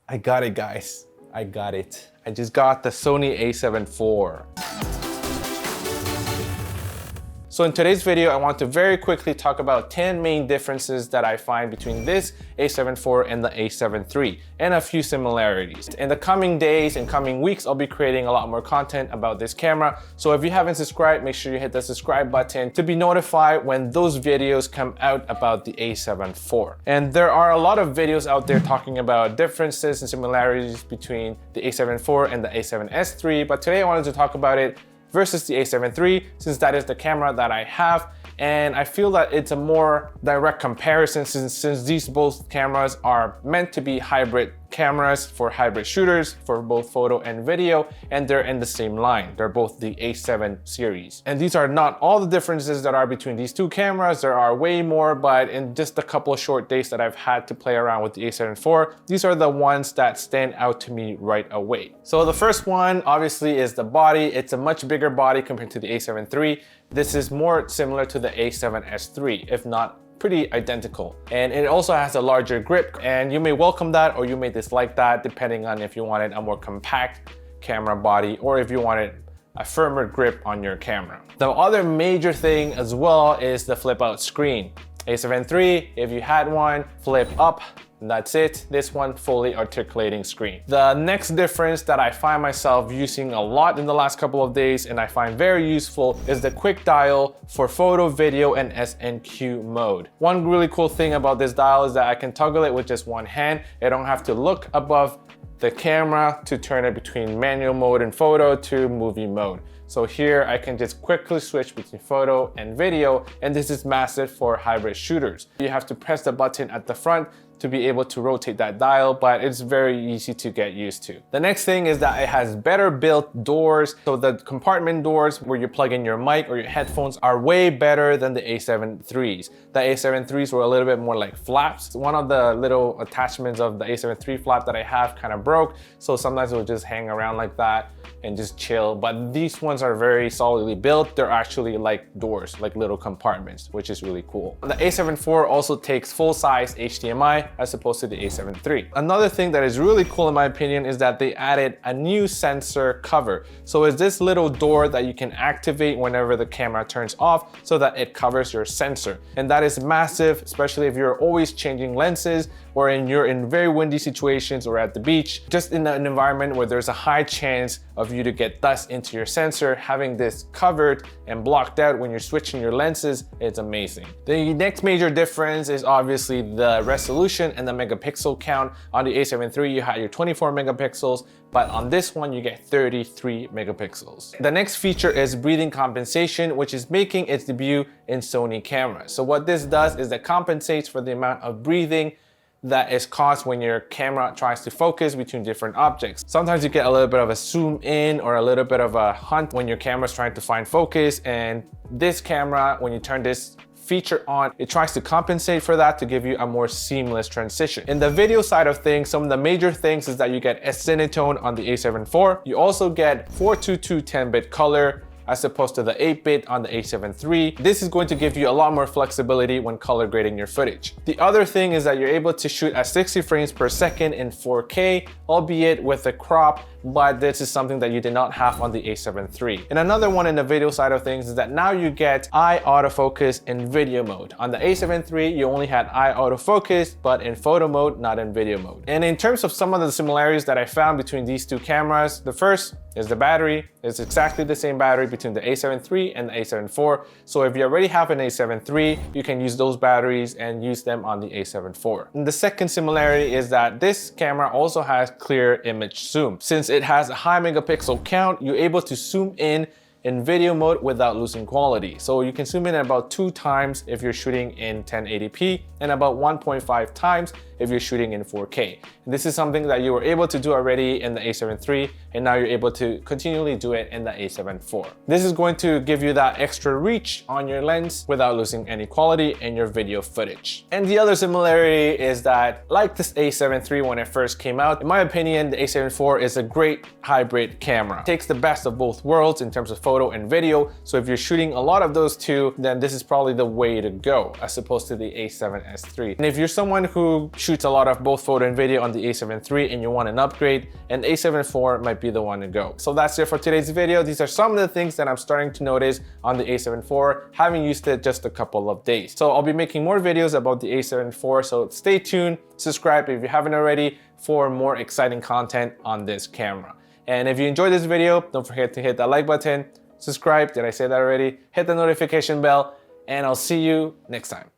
I got it, guys. I got it. I just got the Sony A7 IV. So in today's video, I want to very quickly talk about 10 main differences that I find between this A7 IV and the A7 III, and a few similarities. In the coming days and coming weeks, I'll be creating a lot more content about this camera. So if you haven't subscribed, make sure you hit the subscribe button to be notified when those videos come out about the A7 IV. And there are a lot of videos out there talking about differences and similarities between the A7 IV and the A7S III, but today I wanted to talk about it versus the A7 III, since that is the camera that I have. And I feel that it's a more direct comparison since these both cameras are meant to be hybrid cameras for hybrid shooters for both photo and video, and they're in the same line. They're both the A7 series. And these are not all the differences that are between these two cameras. There are way more, but in just a couple of short days that I've had to play around with the A7 IV, these are the ones that stand out to me right away. So the first one obviously is the body. It's a much bigger body compared to the A7 III. This is more similar to the A7S III, if not pretty identical. And it also has a larger grip, and you may welcome that or you may dislike that depending on if you wanted a more compact camera body or if you wanted a firmer grip on your camera. The other major thing as well is the flip out screen. A7 III, if you had one, flip up, and that's it. This one, fully articulating screen. The next difference that I find myself using a lot in the last couple of days and I find very useful is the quick dial for photo, video, and SNQ mode. One really cool thing about this dial is that I can toggle it with just one hand. I don't have to look above the camera to turn it between manual mode and photo to movie mode. So here I can just quickly switch between photo and video, and this is massive for hybrid shooters. You have to press the button at the front to be able to rotate that dial, but it's very easy to get used to. The next thing is that it has better built doors. So the compartment doors where you plug in your mic or your headphones are way better than the A7 IIIs. The A7 IIIs were a little bit more like flaps. One of the little attachments of the A7 III flap that I have kind of broke, so sometimes it will just hang around like that and just chill. But these ones are very solidly built. They're actually like doors, like little compartments, which is really cool. The A7 IV also takes full-size HDMI as opposed to the A7 III. Another thing that is really cool in my opinion is that they added a new sensor cover. So it's this little door that you can activate whenever the camera turns off so that it covers your sensor. And that is massive, especially if you're always changing lenses or you're in very windy situations or at the beach, just in an environment where there's a high chance of you to get dust into your sensor. Having this covered and blocked out when you're switching your lenses, it's amazing. The next major difference is obviously the resolution and the megapixel count. On the A7 III, you had your 24 megapixels, but on this one, you get 33 megapixels. The next feature is breathing compensation, which is making its debut in Sony cameras. So what this does is it compensates for the amount of breathing that is caused when your camera tries to focus between different objects. Sometimes you get a little bit of a zoom in or a little bit of a hunt when your camera is trying to find focus, and this camera, when you turn this feature on, it tries to compensate for that to give you a more seamless transition. In the video side of things, some of the major things is that you get Cinetone on the A7 IV. You also get 422 10-bit color as opposed to the 8-bit on the A7 III. This is going to give you a lot more flexibility when color grading your footage. The other thing is that you're able to shoot at 60 frames per second in 4K, albeit with a crop, but this is something that you did not have on the A7 III. And another one in the video side of things is that now you get eye autofocus in video mode. On the A7 III, you only had eye autofocus, but in photo mode, not in video mode. And in terms of some of the similarities that I found between these two cameras, the first is the battery. It's exactly the same battery between the A7 III and the A7 IV. So if you already have an A7 III, you can use those batteries and use them on the A7 IV. And the second similarity is that this camera also has clear image zoom. Since it has a high megapixel count, you're able to zoom in video mode without losing quality. So you can zoom in about 2 times if you're shooting in 1080p and about 1.5 times if you're shooting in 4K. And this is something that you were able to do already in the A7 III, and now you're able to continually do it in the A7 IV. This is going to give you that extra reach on your lens without losing any quality in your video footage. And the other similarity is that, like this A7 III when it first came out, in my opinion, the A7 IV is a great hybrid camera. It takes the best of both worlds in terms of photo and video. So if you're shooting a lot of those two, then this is probably the way to go as opposed to the A7S III. And if you're someone who shoots a lot of both photo and video on the A7 III and you want an upgrade, and A7 IV might be the one to go. So that's it for today's video. These are some of the things that I'm starting to notice on the A7 IV, having used it just a couple of days. So I'll be making more videos about the A7 IV, so stay tuned, subscribe if you haven't already for more exciting content on this camera. And if you enjoyed this video, don't forget to hit that like button, subscribe, did I say that already? Hit the notification bell, and I'll see you next time.